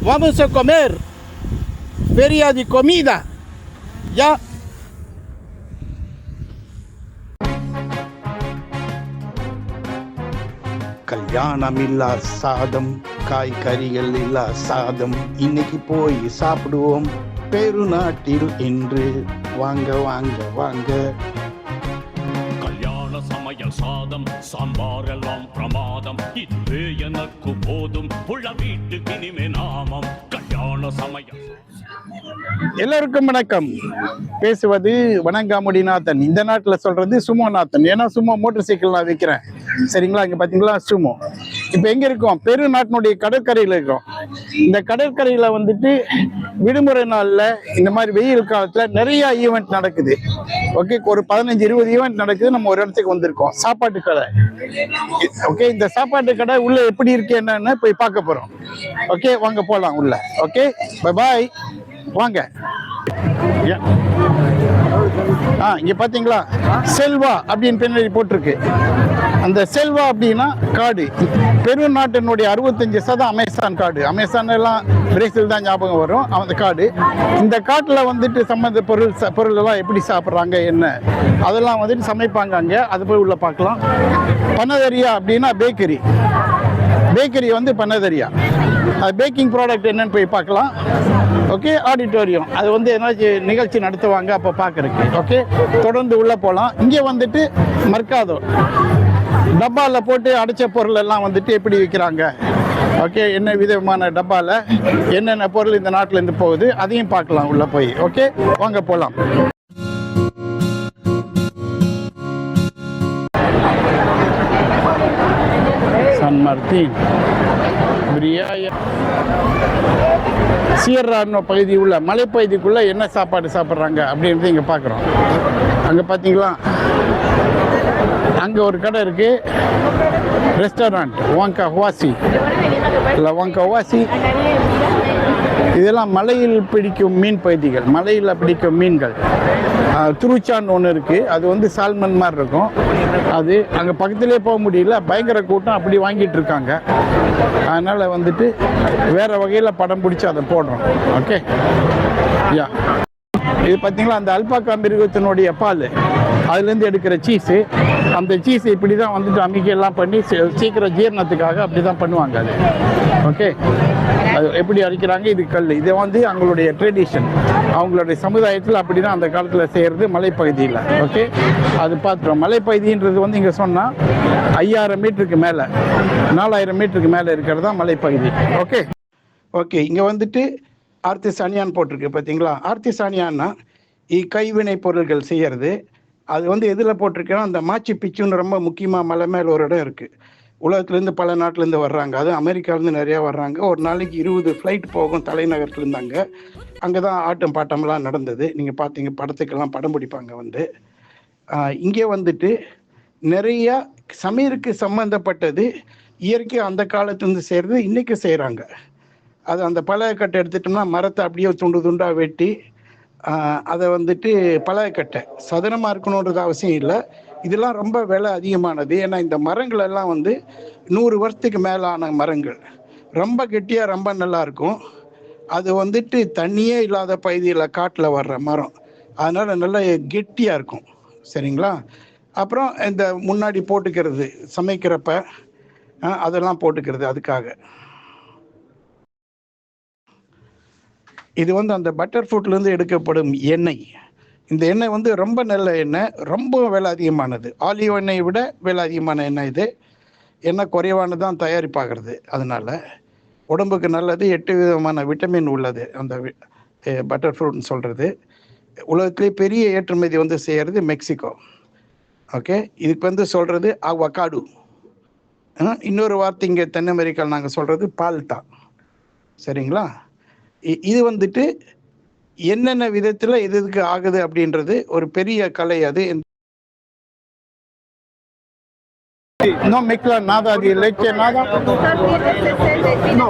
Vamos a comer. Feria de comida. Ya. கல்யாணமில்லா சாதம், காய்கறிகள் இல்லா சாதம், இன்னைக்கு போய் சாப்பிடுவோம் பெருநாட்டில் என்று. வாங்க வாங்க வாங்க. கல்யாண சமையல் சாதம், சாம்பார் எல்லாம் பிரமாதம், இதுவே எனக்கு போதும், உள்ள வீட்டுக்கு இனிமே நாமம். கல்யாண சமையல். எல்லாருக்கும் வணக்கம். பேசுவது வணங்காமுடிநாதன். இந்த நாட்டில் சொல்றது சுமோநாதன். ஏன்னா சுமோ மோட்டர் சைக்கிள் நான் விற்கிறேன். சரிங்களா? இங்க பாத்தீங்களா சுமோ. இப்ப எங்க இருக்கோம்? பெரு நாட்டினுடைய கடற்கரையில இருக்கோம். இந்த கடற்கரையில வந்துட்டு விடுமுறை நாள்ல இந்த மாதிரி வெயில் காலத்துல நிறைய ஈவெண்ட் நடக்குது. ஓகே, ஒரு 15-20 ஈவெண்ட் நடக்குது. நம்ம ஒரு இடத்துக்கு வந்திருக்கோம். சாப்பாட்டு கடை. ஓகே, இந்த சாப்பாட்டு கடை உள்ள எப்படி இருக்கு என்னன்னு போய் பார்க்க போறோம். ஓகே, வாங்க போலாம் உள்ள. Okay, bye bye. வாங்க. இங்க பாத்தீங்களா செல்வா அப்படின்னு பின்னாடி போட்டிருக்கு. அந்த செல்வா அப்படின்னா காடு. பெரு நாட்டினுடைய 65% அமேசான் காடு. அமேசான் எல்லாம் பிரேசில் தான் ஞாபகம் வரும். அந்த காடு. இந்த காட்டுல வந்துட்டு சம்பந்த பொருள் எல்லாம் எப்படி சாப்பிட்றாங்க என்ன அதெல்லாம் வந்துட்டு சமைப்பாங்க அங்க. அது போய் உள்ள பார்க்கலாம். பனதரியா அப்படின்னா பேக்கரி. பேக்கரி வந்து பனதரியா. அது பேக்கிங் ப்ராடக்ட் என்னன்னு போய் பார்க்கலாம். ஓகே, ஆடிட்டோரியம் அது வந்து ஏதாச்சும் நிகழ்ச்சி நடத்துவாங்க அப்போ பார்க்கறதுக்கு. ஓகே, தொடர்ந்து உள்ள போகலாம். இங்கே வந்துட்டு மர்காதோ டப்பாவில் போட்டு அடைச்ச பொருள் எல்லாம் வந்துட்டு எப்படி விற்கிறாங்க. ஓகே, என்ன விதமான டப்பாவில் என்னென்ன பொருள் இந்த நாட்டிலேருந்து போகுது அதையும் பார்க்கலாம் உள்ள போய். ஓகே, வாங்க போகலாம். சான் மார்ட்டின் சியர்ரானோ பகுதி உள்ள மலைப்பகுதிக்குள்ள என்ன சாப்பாடு சாப்பிட்றாங்க அப்படின்றது இங்கே பார்க்குறோம். அங்கே பார்த்தீங்களா, அங்கே ஒரு கடை இருக்கு, ரெஸ்டாரண்ட் வாங்கா ஹுவாசி. இல்லை வாங்கா ஹுவாசி. இதெல்லாம் மலையில் பிடிக்கும் மீன் பகுதிகள், மலையில் பிடிக்கும் மீன்கள். துருச்சான் ஒன்று இருக்குது, அது வந்து சால்மன் மாதிரி இருக்கும். அது அங்கே பக்கத்துலேயே போக முடியல, பயங்கர கூட்டம். அப்படி வாங்கிட்டு இருக்காங்க. அதனால் வந்துட்டு வேறு வகையில் படம் பிடிச்சி அதை போடுறோம். ஓகே, யா. இது பார்த்தீங்களா, அந்த அல்பாக்கா மிருகத்தினுடைய பால், அதுலேருந்து எடுக்கிற சீஸு. அந்த சீஸ் இப்படி தான் வந்துட்டு அமிக்கையெல்லாம் பண்ணி சீக்கிரம் ஜீரணத்துக்காக அப்படி தான் பண்ணுவாங்க அது. ஓகே, அது எப்படி அரைக்கிறாங்க, இது கல். இது வந்து அவங்களுடைய ட்ரெடிஷன், அவங்களுடைய சமுதாயத்தில் அப்படி தான் அந்த காலத்தில் செய்கிறது மலைப்பகுதியில். ஓகே, அது பார்த்துட்டோம். மலைப்பகுதின்றது வந்து இங்கே சொன்னால் 5000 மீட்டருக்கு மேலே, 4000 மீட்டருக்கு மேலே இருக்கிறது தான் மலைப்பகுதி. ஓகே ஓகே இங்கே வந்துட்டு ஆர்த்திசானியான் போட்டிருக்கு பார்த்தீங்களா. ஆர்த்திசானியான்னா கைவினை பொருள்கள் செய்கிறது. அது வந்து எதில் போட்டிருக்கேன்னா, அந்த மாச்சி பிச்சுன்னு ரொம்ப முக்கியமாக மலை மேலே ஒரு இடம் இருக்குது. உலகத்துலேருந்து பல நாட்டிலேருந்து வர்றாங்க. அது அமெரிக்காவிலேருந்து நிறையா வர்றாங்க. ஒரு நாளைக்கு 20 ஃப்ளைட் போகும் தலைநகரத்துலேருந்து. அங்கே தான் ஆட்டம் பாட்டம்லாம் நடந்தது. நீங்கள் பார்த்தீங்க, படத்துக்கெல்லாம் படம் பிடிப்பாங்க வந்து. இங்கே வந்துட்டு நிறையா சமையலுக்கு சம்மந்தப்பட்டது இயற்கை அந்த காலத்துலேருந்து செய்கிறது இன்றைக்கி செய்கிறாங்க. அது அந்த பலகக்கட்டை எடுத்துட்டோம்னா மரத்தை அப்படியே துண்டு துண்டாக வெட்டி அதை வந்துட்டு பலகக்கட்டை சதுரமாக இருக்கணுன்றது அவசியம் இல்லை. இதெல்லாம் ரொம்ப விலை அதிகமானது. ஏன்னா இந்த மரங்கள் எல்லாம் வந்து 100 வருஷத்துக்கு மேலான மரங்கள். ரொம்ப கெட்டியாக ரொம்ப நல்லாயிருக்கும். அது வந்துட்டு தண்ணியே இல்லாத பகுதியில் காட்டில் வர்ற மரம். அதனால் நல்லா கெட்டியாக இருக்கும். சரிங்களா? அப்புறம் இந்த முன்னாடி போட்டுக்கிறது சமைக்கிறப்ப அதெல்லாம் போட்டுக்கிறது அதுக்காக. இது வந்து அந்த பட்டர் ஃப்ரூட்லேருந்து எடுக்கப்படும் எண்ணெய். இந்த எண்ணெய் வந்து ரொம்ப நல்ல எண்ணெய், ரொம்ப விலை அதிகமானது. ஆலிவ் எண்ணெயை விட விலை அதிகமான எண்ணெய் இது. எண்ணெய் குறைவானது தான் தயாரிப்பாகிறது. அதனால் உடம்புக்கு நல்லது. 8 விதமான விட்டமின் உள்ளது அந்த பட்டர் ஃப்ரூட்னு சொல்கிறது. உலகத்திலே பெரிய ஏற்றுமதி வந்து செய்கிறது மெக்சிகோ. ஓகே, இதுக்கு வந்து சொல்கிறது அவகாடோ. இன்னொரு வார்த்தை இங்கே தென் அமெரிக்காவில் நாங்கள் சொல்கிறது பால்டா. சரிங்களா? இது வந்துட்டு என்னென்ன விதத்தில் எதுக்கு ஆகுது அப்படின்றது ஒரு பெரிய கலை. அது No mezcla nada de leche, nada. No.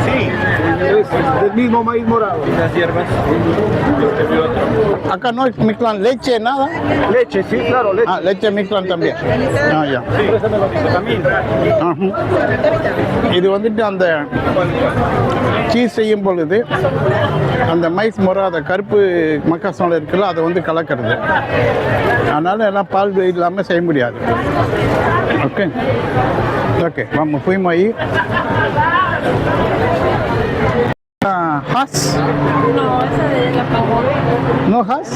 Sí. es del mismo maíz morado. Las hierbas. Acá no es Mictlán leche, nada. Leche, sí, claro, leche. Ah, leche Mictlán también. Ah, ya. También. இது வந்துட்டு அந்த cheese செய்யும் பொழுது அந்த mice முறை அந்த கருப்பு மக்காசோளம் இருக்குல்ல அதை வந்து கலக்கிறது. அதனால் எல்லாம் பால் இல்லாமல் செய்ய முடியாது. Okay okay vamos fuimos ahí. ¿Has? No, esa de la pavón. ¿No has?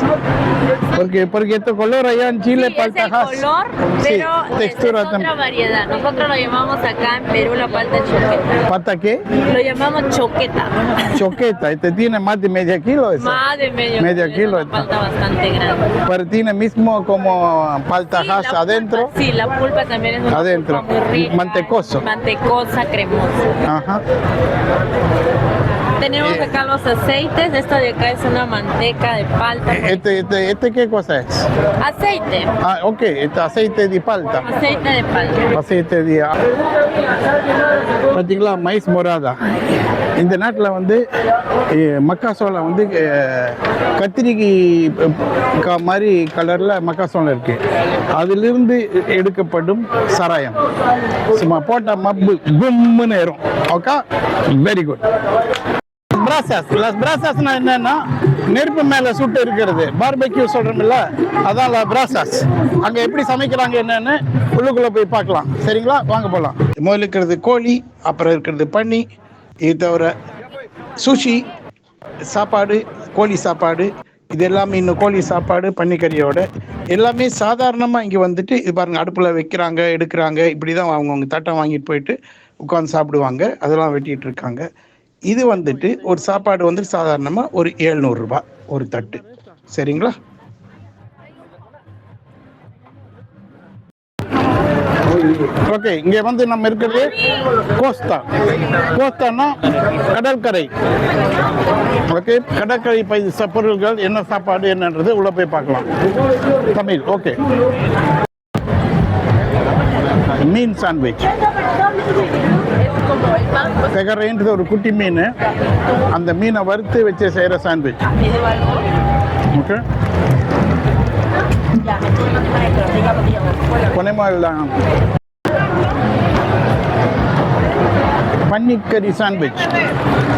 Porque este color allá en Chile Sí, palta es el has. color, Sí, pero textura es otra también. variedad. Nosotros lo llamamos acá en Perú la palta choqueta. ¿Palta qué? Lo llamamos choqueta. Choqueta. Este tiene más de medio kilo. Esa. Más de medio Medio kilo. kilo. Es una palta bastante grande. Pero tiene mismo como palta Sí, has la adentro. pulpa, sí, la pulpa también es una Adentro. pulpa muy rica. Mantecoso. Mantecosa, cremosa. Ajá. Tenemos acá los aceites. Esto de acá es una manteca de palta. ¿Este qué cosa es? Aceite. Ah, ok. Este aceite de palta. Aceite de palta. aceite de பார்த்தீங்களா mice மொராதா. இந்த நாட்டில் வந்து மக்காசோளம் வந்து கத்திரிக்காய் மாதிரி கலரில் மக்காசோளம் இருக்குது. அதிலிருந்து எடுக்கப்படும் சாராயம். சும்மா போட்டால் மப்பு கும்முன்னு ஏறும். Okay, very good. las brasasனா என்னன்னா நெருப்பு மேல சுட்டு இருக்கிறது. பார்பெக்யூ சொல்றோம்ல, அதான் las brasas. அங்க எப்படி சமைக்கிறாங்க என்னன்னு உள்ளுக்குள்ள போய் பார்க்கலாம். சரிங்களா, வாங்க போகலாம். முதல்ல இருக்கிறது கோழி, அப்புறம் இருக்கிறது பன்னி, இது தவிர சுஷி சாப்பாடு, கோழி சாப்பாடு, இது எல்லாமே இன்னும் கோழி சாப்பாடு பன்னிக்கறியோட எல்லாமே சாதாரணமாக இங்கே வந்துட்டு இது பாருங்கள், அடுப்பில் வைக்கிறாங்க, எடுக்கிறாங்க. இப்படி தான் அவங்கவுங்க தட்டை வாங்கிட்டு போயிட்டு உட்காந்து சாப்பிடுவாங்க. அதெல்லாம் வெட்டிகிட்டு இருக்காங்க. இது வந்துட்டு ஒரு சாப்பாடு வந்து சாதாரணமாக ஒரு 700 ரூபாய் ஒரு தட்டு. சரிங்களா? ஓகே, இங்கே வந்து நம்ம இருக்கிறது கோஸ்தா. கோஸ்தான்னா கடற்கரை. ஓகே, கடற்கரை பொருள்கள் என்ன சாப்பாடு என்னன்றது உள்ள போய் பார்க்கலாம். தமிழ் ஓகே. மீன் சாண்ட்விச். பெகரைன்றது ஒரு குட்டி மீன். அந்த மீனை வறுத்து வச்சு செய்கிற சாண்ட்விச். Okay, பன்னிக்கறி sandwich.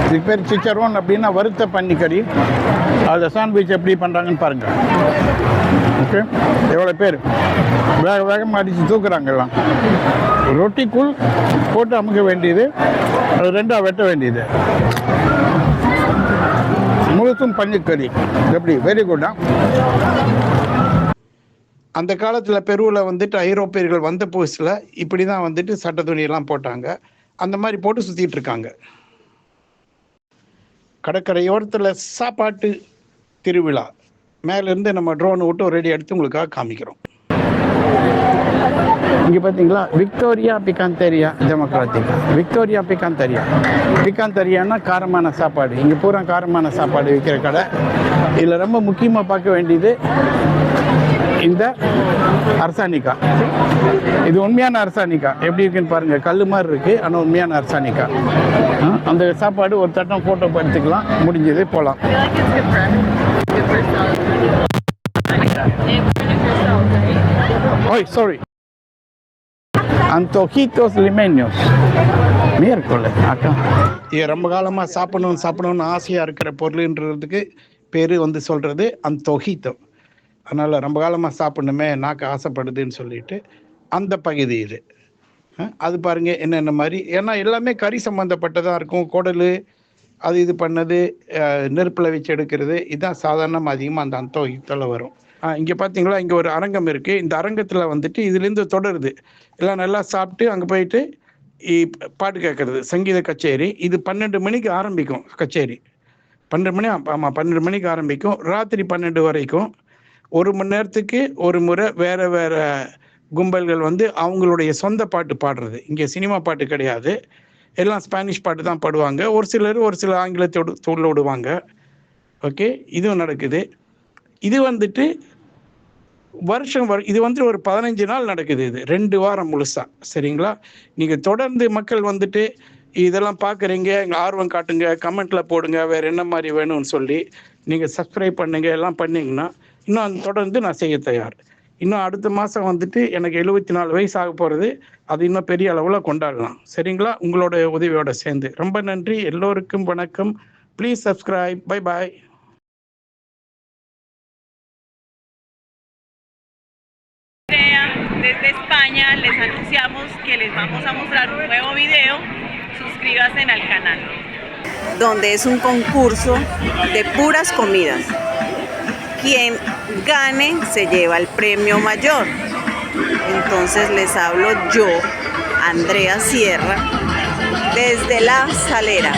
இது பேர் சிச்சரோன் அப்படின்னா வறுத்த பன்னிக்கறி. அதில் சாண்ட்விச் எப்படி பண்ணுறாங்கன்னு பாருங்கள். ஓகே, எவ்வளோ பேர் வேக வேகமாக அடித்து தூக்குறாங்க. எல்லாம் ரொட்டிக்குள் போட்டு அமுக்க வேண்டியது, அது ரெண்டாக வெட்ட வேண்டியது. முழுசும் பன்னிக்கறி. எப்படி வெரி குட்டா. அந்த காலத்தில் பெருவில் வந்துட்டு ஐரோப்பியர்கள் வந்த புதுசில் இப்படி தான் வந்துட்டு சட்ட துணியெல்லாம் போட்டாங்க. அந்த மாதிரி போட்டு சுற்றிட்டு இருக்காங்க. கடற்கரையோரத்தில் சாப்பாட்டு திருவிழா. மேலேருந்து நம்ம ட்ரோன் விட்டு ஒரு ரெடி எடுத்து உங்களுக்காக காமிக்கிறோம். இங்கே பார்த்தீங்களா, விக்டோரியா பிகாந்தேரியா டெமோக்ராட்டிக். விக்டோரியா பிகாந்தேரியா. பிகாந்தேரியானா காரமான சாப்பாடு. இங்கே பூரா காரமான சாப்பாடு விற்கிற கடை. இதில் ரொம்ப முக்கியமாக பார்க்க வேண்டியது இந்த அரசாணிக்கா. இது உண்மையான அரசாணிக்கா. எப்படி இருக்குன்னு பாருங்கள், கல் மாதிரி இருக்குது, ஆனால் உண்மையான அரசாணிக்கா. அந்த சாப்பாடு ஒரு தட்டம் ஃபோட்டோ எடுத்துக்கலாம், முடிஞ்சது போகலாம். ஓய் சாரி, antojitos limeños. மியர்கொள்ளை அக்கா. இது ரொம்ப காலமாக சாப்பிடணும்னு ஆசையாக இருக்கிற பொருள்ன்றதுக்கு பேர் வந்து சொல்கிறது அந்தோஹித்தோ. அதனால் ரொம்ப காலமாக சாப்பிடணுமே, நாக்கு ஆசைப்படுதுன்னு சொல்லிட்டு அந்த பகுதி இது. அது பாருங்கள் என்னென்ன மாதிரி, ஏன்னா எல்லாமே கறி சம்மந்தப்பட்டதாக இருக்கும். குடல் அது இது பண்ணது, நெருப்பில் வச்சு எடுக்கிறது, இதுதான் சாதாரணமாக அதிகமாக அந்த அந்தோஹித்தோவில் வரும். இங்கே பார்த்தீங்களா, இங்கே ஒரு அரங்கம் இருக்குது. இந்த அரங்கத்தில் வந்துட்டு இதுலேருந்து தொடருது. எல்லாம் நல்லா சாப்பிட்டு அங்கே போயிட்டு பாட்டு கேட்குறது, சங்கீத கச்சேரி. இது 12 மணிக்கு ஆரம்பிக்கும் கச்சேரி. 12 மணி, ஆமாம் 12 மணிக்கு ஆரம்பிக்கும், ராத்திரி 12 வரைக்கும். 1 மணி நேரத்துக்கு ஒரு முறை வேறு வேறு கும்பல்கள் வந்து அவங்களுடைய சொந்த பாட்டு பாடுறது. இங்கே சினிமா பாட்டு கிடையாது, எல்லாம் ஸ்பானிஷ் பாட்டு தான் பாடுவாங்க. ஒரு சில ஆங்கிலத்தோடு சொல்ல விடுவாங்க. ஓகே, இதுவும் நடக்குது. இது வந்துட்டு இது வந்துட்டு ஒரு 15 நாள் நடக்குது. இது 2 வாரம் முழுசா. சரிங்களா? நீங்கள் தொடர்ந்து மக்கள் வந்துட்டு இதெல்லாம் பார்க்குறீங்க, எங்கள் ஆர்வம் காட்டுங்க, கமெண்ட்டில் போடுங்க வேறு என்ன மாதிரி வேணும்னு சொல்லி. நீங்கள் சப்ஸ்கிரைப் பண்ணுங்க, எல்லாம் பண்ணிங்கன்னா இன்னும் தொடர்ந்து நான் செய்ய தயார். இன்னும் அடுத்த மாதம் வந்துட்டு எனக்கு 74 வயசு ஆக போகிறது. அது இன்னும் பெரிய அளவில் கொண்டாடலாம். சரிங்களா? உங்களோட உதவியோடு சேர்ந்து. ரொம்ப நன்றி. எல்லோருக்கும் வணக்கம். Please subscribe. Bye bye. Desde España les anunciamos que les vamos a mostrar un nuevo video. Suscríbanse al canal. Donde es un concurso de puras comidas. Quien gane se lleva el premio mayor. Entonces les hablo yo, Andrea Sierra, desde La Salera.